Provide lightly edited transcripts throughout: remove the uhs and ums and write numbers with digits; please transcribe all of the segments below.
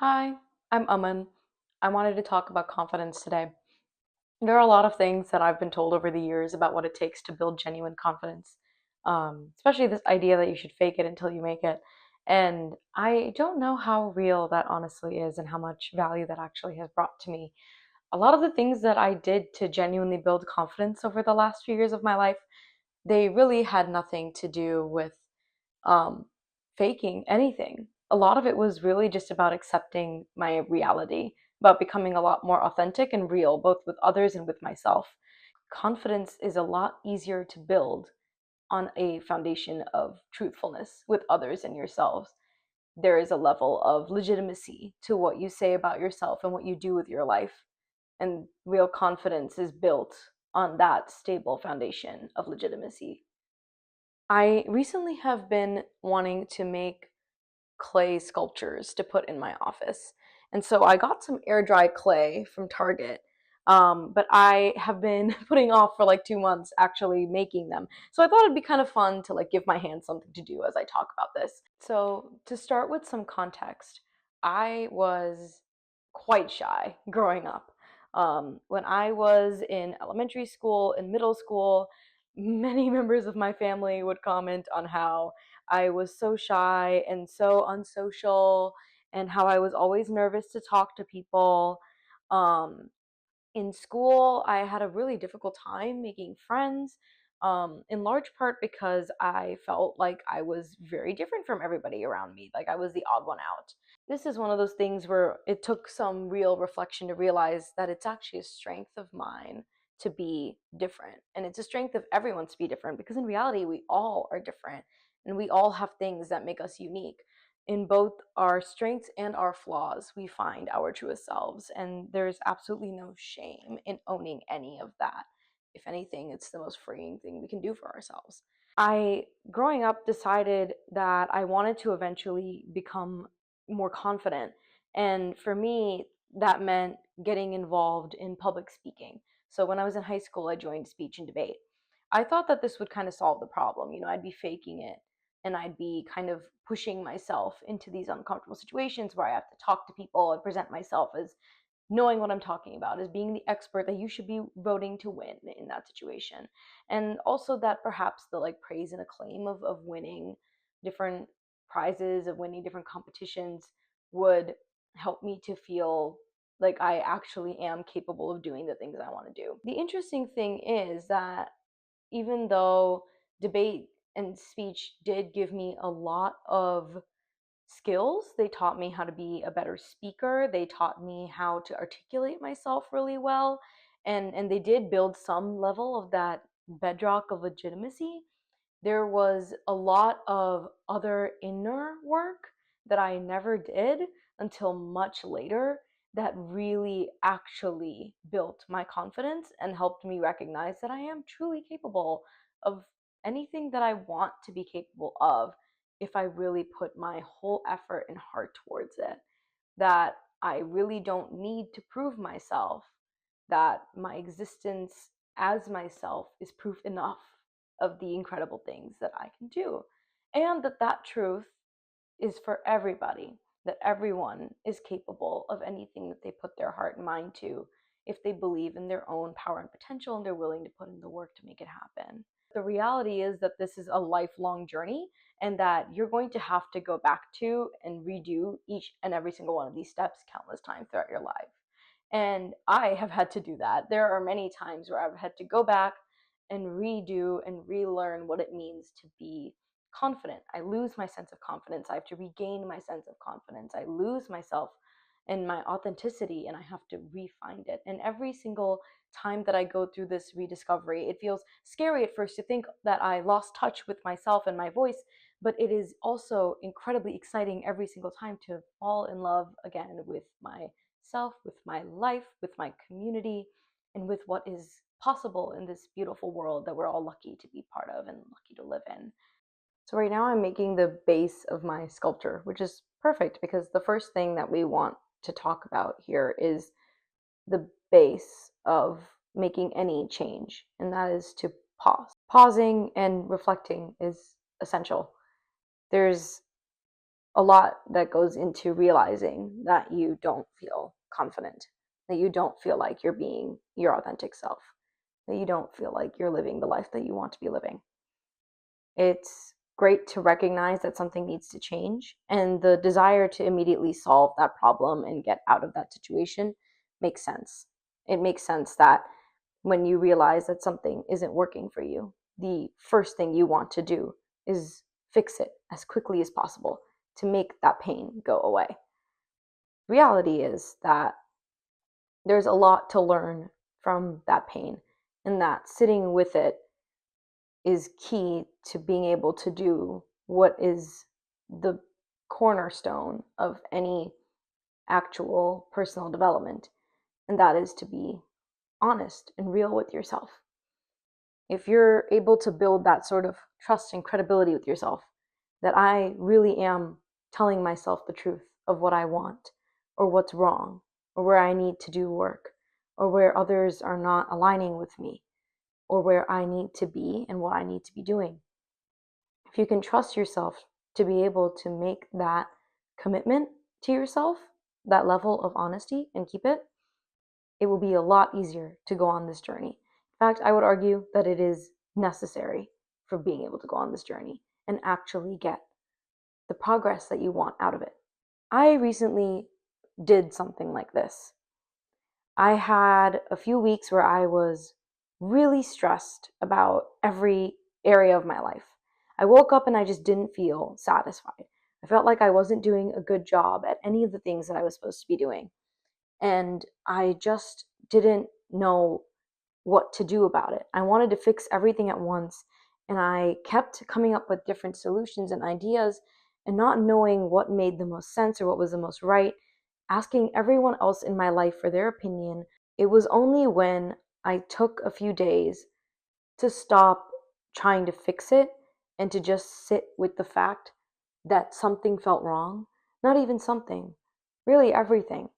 Hi, I'm Aman. I wanted to talk about confidence today. There are a lot of things that I've been told over the years about what it takes to build genuine confidence, especially this idea that you should fake it until you make it. And I don't know how real that honestly is and how much value that actually has brought to me. A lot of the things that I did to genuinely build confidence over the last few years of my life, they really had nothing to do with um, faking anything. A lot of it was really just about accepting my reality, about becoming a lot more authentic and real, both with others and with myself. Confidence is a lot easier to build on a foundation of truthfulness with others and yourselves. There is a level of legitimacy to what you say about yourself and what you do with your life. And real confidence is built on that stable foundation of legitimacy. I recently have been wanting to make clay sculptures to put in my office. And so I got some air dry clay from Target. But I have been putting off for like 2 months actually making them. So I thought it'd be kind of fun to like give my hands something to do as I talk about this. So to start with some context, I was quite shy growing up. When I was in elementary school and middle school, many members of my family would comment on how I was so shy and so unsocial, and how I was always nervous to talk to people. Um, in school, I had a really difficult time making friends, in large part because I felt like I was very different from everybody around me, like I was the odd one out. This is one of those things where it took some real reflection to realize that it's actually a strength of mine to be different. And it's a strength of everyone to be different because in reality, we all are different and we all have things that make us unique. In both our strengths and our flaws, we find our truest selves. And there's absolutely no shame in owning any of that. If anything, it's the most freeing thing we can do for ourselves. I, growing up, decided that I wanted to eventually become more confident. And for me, that meant getting involved in public speaking. So when I was in high school, I joined speech and debate. I thought that this would kind of solve the problem. I'd be faking it and I'd be kind of pushing myself into these uncomfortable situations where I have to talk to people and present myself as knowing what I'm talking about, as being the expert that you should be voting to win in that situation. And also that perhaps the like praise and acclaim of winning different prizes, of winning different competitions would help me to feel like I actually am capable of doing the things I want to do. The interesting thing is that even though debate and speech did give me a lot of skills. They taught me how to be a better speaker. They taught me how to articulate myself really well. And they did build some level of that bedrock of legitimacy. There was a lot of other inner work that I never did until much later that really actually built my confidence and helped me recognize that I am truly capable of anything that I want to be capable of if I really put my whole effort and heart towards it. That I really don't need to prove myself, that my existence as myself is proof enough of the incredible things that I can do. And that truth is for everybody, that everyone is capable of anything that they put their heart and mind to if they believe in their own power and potential and they're willing to put in the work to make it happen. The reality is that this is a lifelong journey and that you're going to have to go back to and redo each and every single one of these steps countless times throughout your life. And I have had to do that. There are many times where I've had to go back and redo and relearn what it means to be confident. I lose my sense of confidence. I have to regain my sense of confidence. I lose myself and my authenticity and I have to re-find it. And every single time that I go through this rediscovery, it feels scary at first to think that I lost touch with myself and my voice, but it is also incredibly exciting every single time to fall in love again with myself, with my life, with my community, and with what is possible in this beautiful world that we're all lucky to be part of and lucky to live in. So right now I'm making the base of my sculpture, which is perfect because the first thing that we want to talk about here is the base of making any change, and that is to pause. Pausing and reflecting is essential. There's a lot that goes into realizing that you don't feel confident, that you don't feel like you're being your authentic self, that you don't feel like you're living the life that you want to be living. It's great to recognize that something needs to change, and the desire to immediately solve that problem and get out of that situation makes sense. It makes sense that when you realize that something isn't working for you, the first thing you want to do is fix it as quickly as possible to make that pain go away. Reality is that there's a lot to learn from that pain, and that sitting with it is key to being able to do what is the cornerstone of any actual personal development, and that is to be honest and real with yourself. If you're able to build that sort of trust and credibility with yourself, that I really am telling myself the truth of what I want, or what's wrong, or where I need to do work, or where others are not aligning with me, or where I need to be and what I need to be doing. If you can trust yourself to be able to make that commitment to yourself, that level of honesty, and keep it, it will be a lot easier to go on this journey. In fact, I would argue that it is necessary for being able to go on this journey and actually get the progress that you want out of it. I recently did something like this. I had a few weeks where I was really stressed about every area of my life. I woke up and I just didn't feel satisfied. I felt like I wasn't doing a good job at any of the things that I was supposed to be doing. And I just didn't know what to do about it. I wanted to fix everything at once, and I kept coming up with different solutions and ideas and not knowing what made the most sense or what was the most right, asking everyone else in my life for their opinion. It was only when I took a few days to stop trying to fix it and to just sit with the fact that something felt wrong. Not even something, really everything.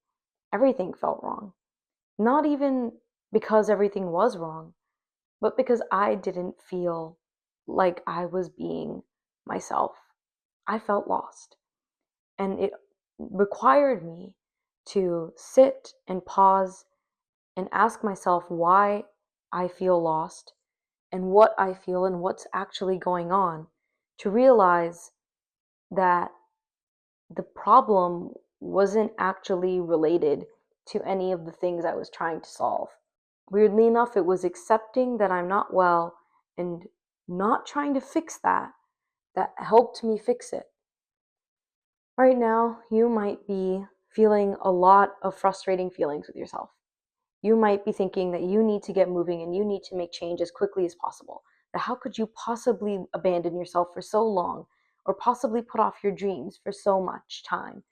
Everything felt wrong. Not even because everything was wrong, but because I didn't feel like I was being myself. I felt lost. And it required me to sit and pause and ask myself why I feel lost and what I feel and what's actually going on, to realize that the problem wasn't actually related to any of the things I was trying to solve. Weirdly enough, it was accepting that I'm not well and not trying to fix that that helped me fix it. Right now, you might be feeling a lot of frustrating feelings with yourself. You might be thinking that you need to get moving and you need to make change as quickly as possible. That how could you possibly abandon yourself for so long, or possibly put off your dreams for so much time?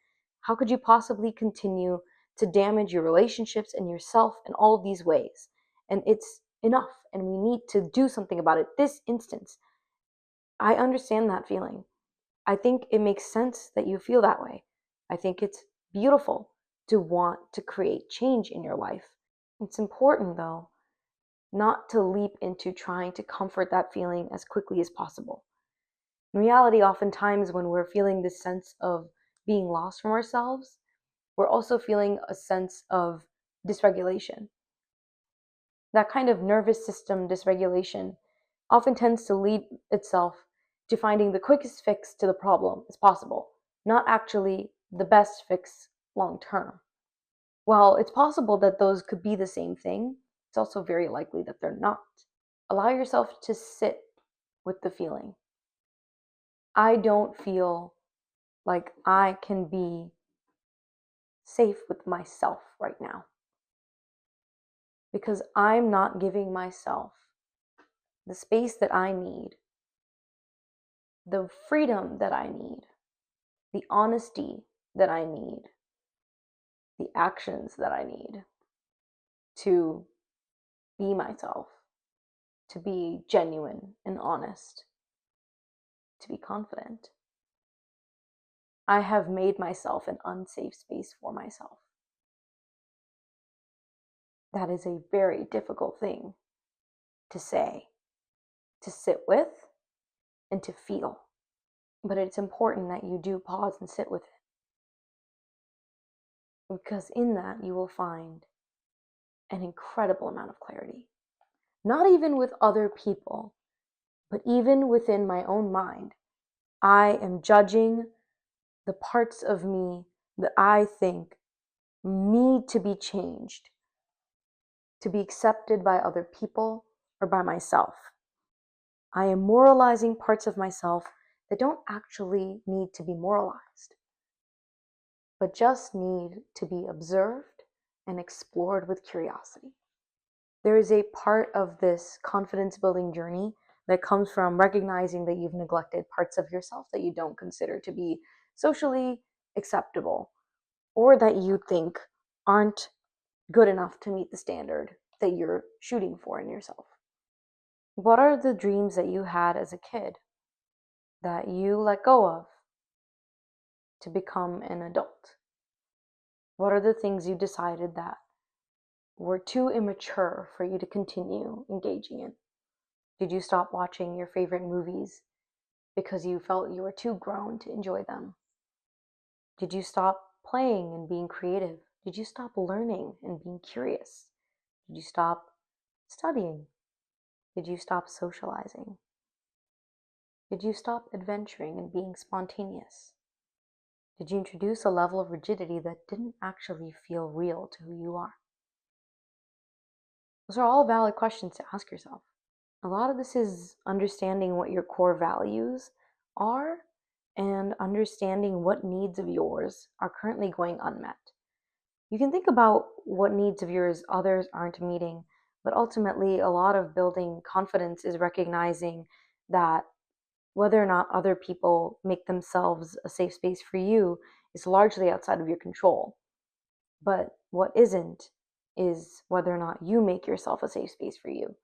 How could you possibly continue to damage your relationships and yourself in all of these ways? And it's enough, and we need to do something about it this instance. I understand that feeling. I think it makes sense that you feel that way. I think it's beautiful to want to create change in your life. It's important, though, not to leap into trying to comfort that feeling as quickly as possible. In reality, oftentimes when we're feeling this sense of being lost from ourselves, we're also feeling a sense of dysregulation. That kind of nervous system dysregulation often tends to lead itself to finding the quickest fix to the problem as possible, not actually the best fix long term. While it's possible that those could be the same thing, it's also very likely that they're not. Allow yourself to sit with the feeling. I don't feel like I can be safe with myself right now because I'm not giving myself the space that I need, the freedom that I need, the honesty that I need, the actions that I need to be myself, to be genuine and honest, to be confident. I have made myself an unsafe space for myself. That is a very difficult thing to say, to sit with, and to feel. But it's important that you do pause and sit with it, because in that you will find an incredible amount of clarity. Not even with other people, but even within my own mind. I am judging the parts of me that I think need to be changed to be accepted by other people or by myself. I am moralizing parts of myself that don't actually need to be moralized, but just need to be observed and explored with curiosity. There is a part of this confidence building journey that comes from recognizing that you've neglected parts of yourself that you don't consider to be socially acceptable or that you think aren't good enough to meet the standard that you're shooting for in yourself. What are the dreams that you had as a kid that you let go of to become an adult? What are the things you decided that were too immature for you to continue engaging in? Did you stop watching your favorite movies because you felt you were too grown to enjoy them? Did you stop playing and being creative? Did you stop learning and being curious? Did you stop studying? Did you stop socializing? Did you stop adventuring and being spontaneous? Did you introduce a level of rigidity that didn't actually feel real to who you are? Those are all valid questions to ask yourself. A lot of this is understanding what your core values are and understanding what needs of yours are currently going unmet. You can think about what needs of yours others aren't meeting, but ultimately, a lot of building confidence is recognizing that whether or not other people make themselves a safe space for you is largely outside of your control. But what isn't is whether or not you make yourself a safe space for you.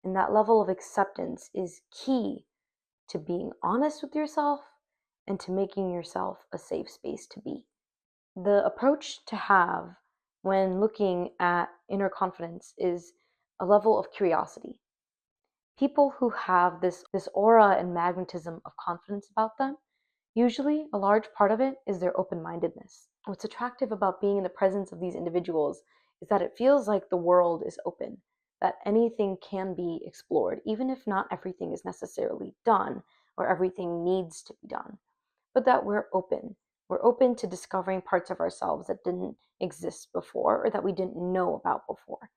And that level of acceptance is key to being honest with yourself and to making yourself a safe space to be. The approach to have when looking at inner confidence is a level of curiosity. People who have this aura and magnetism of confidence about them, usually a large part of it is their open-mindedness. What's attractive about being in the presence of these individuals is that it feels like the world is open, that anything can be explored, even if not everything is necessarily done or everything needs to be done, but that we're open. We're open to discovering parts of ourselves that didn't exist before or that we didn't know about before.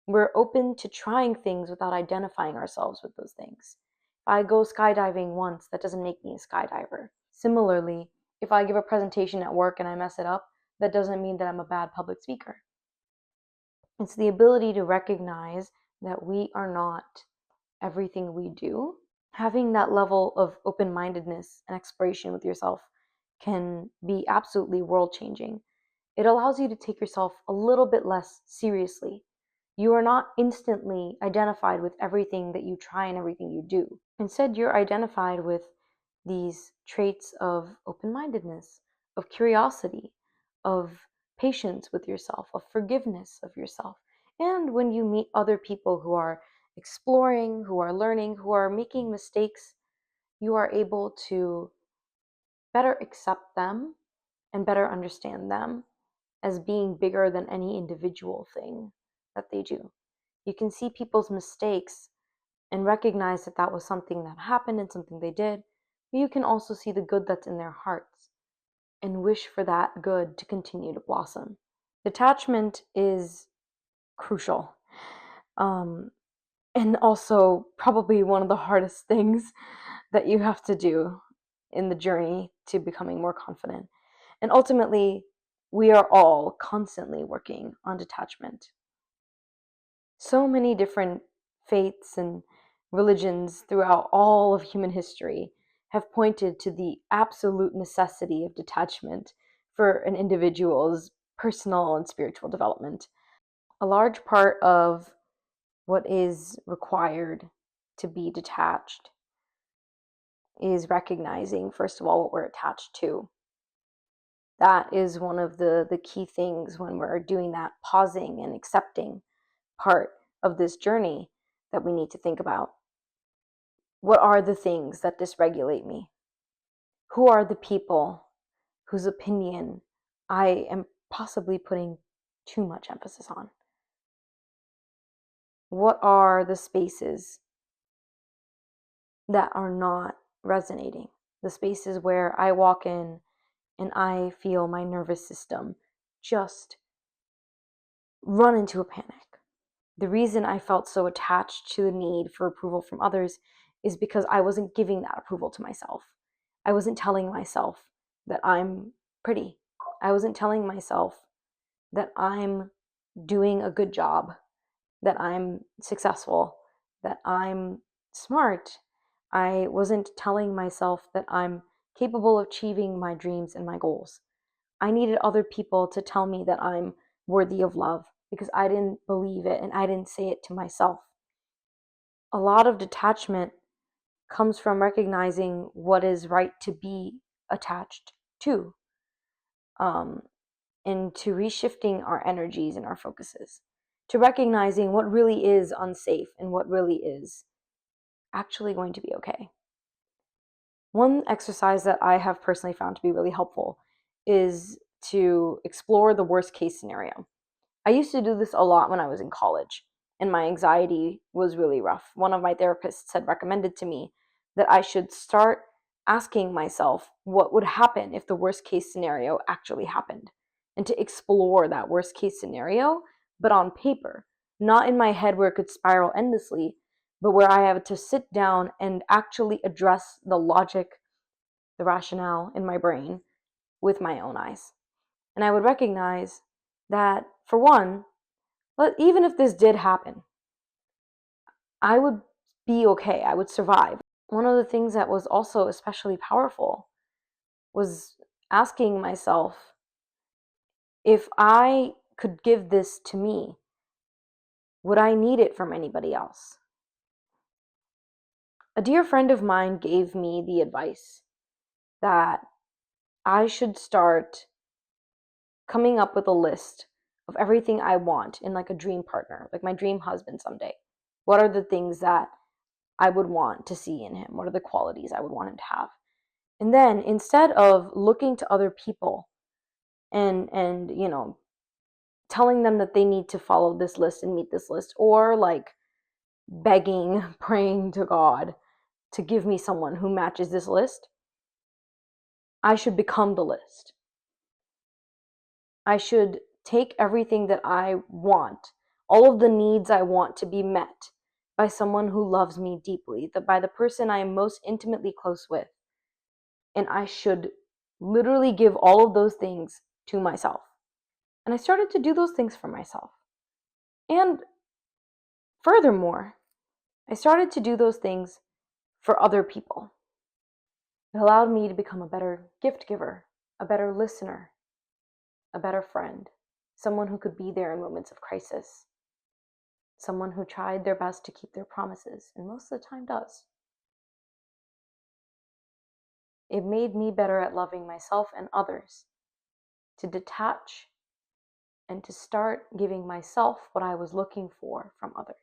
We're open to trying things without identifying ourselves with those things. If I go skydiving once, that doesn't make me a skydiver. Similarly, if I give a presentation at work and I mess it up, that doesn't mean that I'm a bad public speaker. It's the ability to recognize that we are not everything we do. Having that level of open-mindedness and exploration with yourself can be absolutely world-changing. It allows you to take yourself a little bit less seriously. You are not instantly identified with everything that you try and everything you do. Instead, you're identified with these traits of open-mindedness, of curiosity, of patience with yourself, of forgiveness of yourself. And when you meet other people who are exploring, who are learning, who are making mistakes, you are able to better accept them and better understand them as being bigger than any individual thing that they do. You can see people's mistakes and recognize that that was something that happened and something they did, but you can also see the good that's in their hearts and wish for that good to continue to blossom. Detachment is crucial, and also probably one of the hardest things that you have to do in the journey to becoming more confident. And ultimately, we are all constantly working on detachment. So many different faiths and religions throughout all of human history have pointed to the absolute necessity of detachment for an individual's personal and spiritual development. A large part of what is required to be detached is recognizing, first of all, what we're attached to. That is one of the key things when we're doing that pausing and accepting part of this journey that we need to think about. What are the things that dysregulate me? Who are the people whose opinion I am possibly putting too much emphasis on? What are the spaces that are not resonating? The spaces where I walk in and I feel my nervous system just run into a panic. The reason I felt so attached to the need for approval from others is because I wasn't giving that approval to myself. I wasn't telling myself that I'm pretty. I wasn't telling myself that I'm doing a good job, that I'm successful, that I'm smart. I wasn't telling myself that I'm capable of achieving my dreams and my goals. I needed other people to tell me that I'm worthy of love because I didn't believe it and I didn't say it to myself. A lot of detachment comes from recognizing what is right to be attached to, um, and to reshifting our energies and our focuses, to recognizing what really is unsafe and what really is actually going to be okay. One exercise that I have personally found to be really helpful is to explore the worst case scenario. I used to do this a lot when I was in college, and my anxiety was really rough. One of my therapists had recommended to me that I should start asking myself what would happen if the worst case scenario actually happened, and to explore that worst case scenario, but on paper, not in my head where it could spiral endlessly, but where I have to sit down and actually address the logic, the rationale in my brain with my own eyes. And I would recognize that, for one, but even if this did happen, I would be okay. I would survive. One of the things that was also especially powerful was asking myself, if I could give this to me, would I need it from anybody else? A dear friend of mine gave me the advice that I should start coming up with a list of everything I want in like a dream partner, like my dream husband someday. What are the things that I would want to see in him? What are the qualities I would want him to have? And then instead of looking to other people and telling them that they need to follow this list and meet this list, or like begging, praying to God to give me someone who matches this list, I should become the list. I should take everything that I want, all of the needs I want to be met by someone who loves me deeply, by the person I am most intimately close with, and I should literally give all of those things to myself. And I started to do those things for myself. And furthermore, I started to do those things for other people. It allowed me to become a better gift giver, a better listener, a better friend, someone who could be there in moments of crisis, someone who tried their best to keep their promises, and most of the time does. It made me better at loving myself and others, to detach and to start giving myself what I was looking for from others.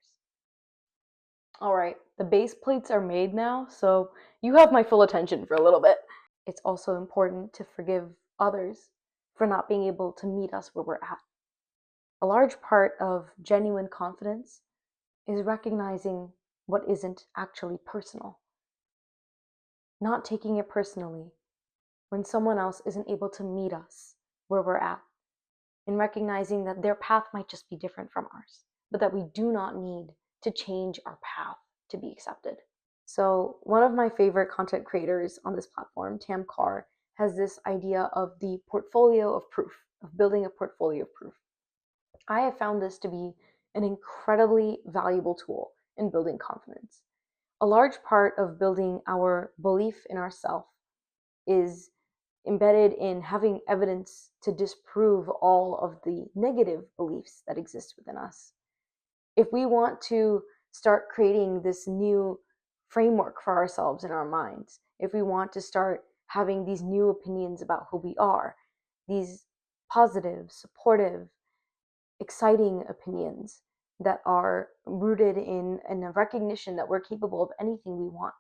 All right, the base plates are made now, so you have my full attention for a little bit. It's also important to forgive others for not being able to meet us where we're at. A large part of genuine confidence is recognizing what isn't actually personal, not taking it personally when someone else isn't able to meet us where we're at, and recognizing that their path might just be different from ours, but that we do not need to change our path to be accepted. So one of my favorite content creators on this platform, Tam Carr, has this idea of the portfolio of proof, of building a portfolio of proof. I have found this to be an incredibly valuable tool in building confidence. A large part of building our belief in ourselves is embedded in having evidence to disprove all of the negative beliefs that exist within us. If we want to start creating this new framework for ourselves in our minds, if we want to start having these new opinions about who we are, these positive, supportive, exciting opinions that are rooted in a recognition that we're capable of anything we want,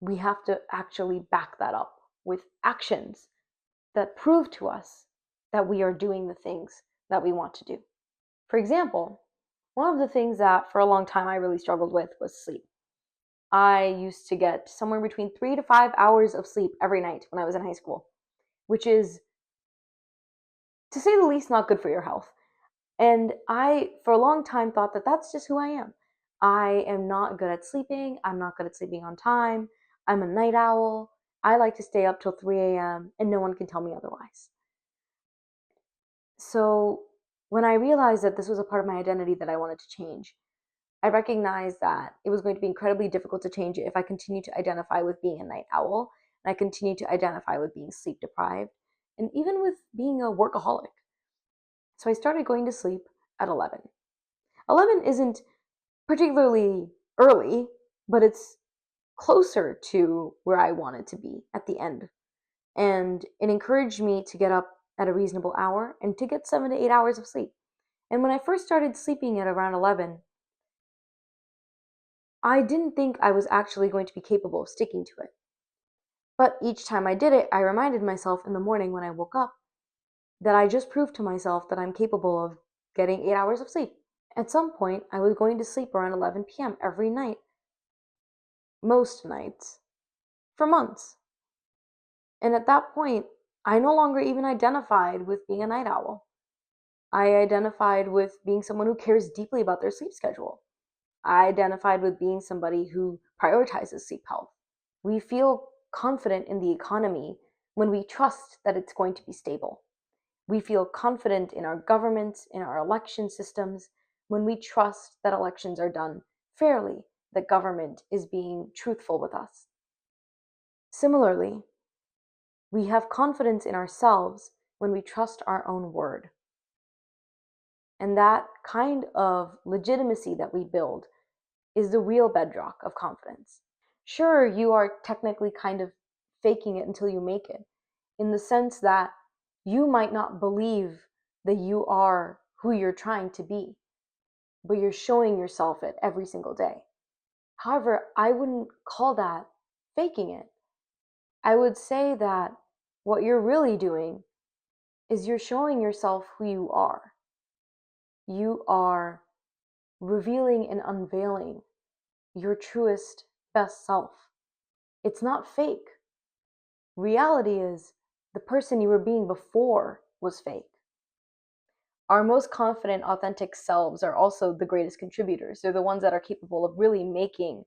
we have to actually back that up with actions that prove to us that we are doing the things that we want to do. For example, one of the things that for a long time I really struggled with was sleep. I used to get somewhere between 3 to 5 hours of sleep every night when I was in high school, which is, to say the least, not good for your health. And I, for a long time, thought that that's just who I am. I am not good at sleeping. I'm not good at sleeping on time. I'm a night owl. I like to stay up till 3 a.m., and no one can tell me otherwise. So when I realized that this was a part of my identity that I wanted to change, I recognized that it was going to be incredibly difficult to change it if I continued to identify with being a night owl, and I continued to identify with being sleep deprived, and even with being a workaholic. So I started going to sleep at 11. 11 isn't particularly early, but it's closer to where I wanted to be at the end. And it encouraged me to get up at a reasonable hour and to get 7 to 8 hours of sleep. And when I first started sleeping at around 11, I didn't think I was actually going to be capable of sticking to it. But each time I did it, I reminded myself in the morning when I woke up that I just proved to myself that I'm capable of getting 8 hours of sleep. At some point, I was going to sleep around 11 p.m. every night, most nights, for months. And at that point, I no longer even identified with being a night owl. I identified with being someone who cares deeply about their sleep schedule. I identified with being somebody who prioritizes sleep health. We feel confident in the economy when we trust that it's going to be stable. We feel confident in our governments, in our election systems, when we trust that elections are done fairly, that government is being truthful with us. Similarly, we have confidence in ourselves when we trust our own word. And that kind of legitimacy that we build is the real bedrock of confidence. Sure, you are technically kind of faking it until you make it, in the sense that you might not believe that you are who you're trying to be, but you're showing yourself it every single day. However, I wouldn't call that faking it. I would say that what you're really doing is you're showing yourself who you are. You are revealing and unveiling your truest, best self. It's not fake. Reality is the person you were being before was fake. Our most confident, authentic selves are also the greatest contributors. They're the ones that are capable of really making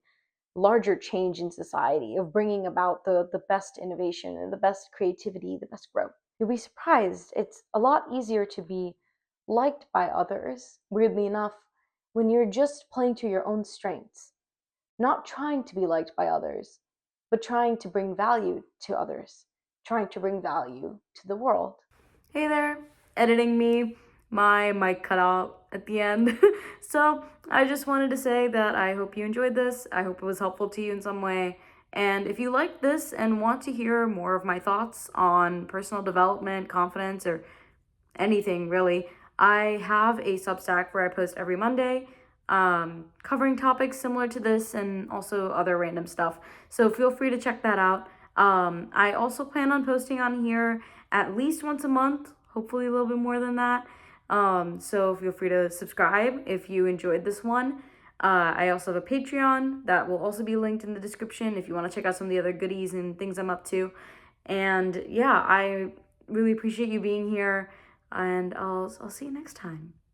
larger change in society, of bringing about the best innovation and the best creativity, the best growth. You'll be surprised. It's a lot easier to be liked by others, weirdly enough, when you're just playing to your own strengths, not trying to be liked by others, but trying to bring value to others, trying to bring value to the world. Hey there, editing me. My mic cut out at the end. So I just wanted to say that I hope you enjoyed this. I hope it was helpful to you in some way. And if you like this and want to hear more of my thoughts on personal development, confidence, or anything really, I have a Substack where I post every Monday, covering topics similar to this and also other random stuff. So feel free to check that out. I also plan on posting on here at least once a month, hopefully a little bit more than that. So feel free to subscribe if you enjoyed this one. I also have a Patreon that will also be linked in the description if you want to check out some of the other goodies and things I'm up to. And yeah, I really appreciate you being here, and I'll see you next time.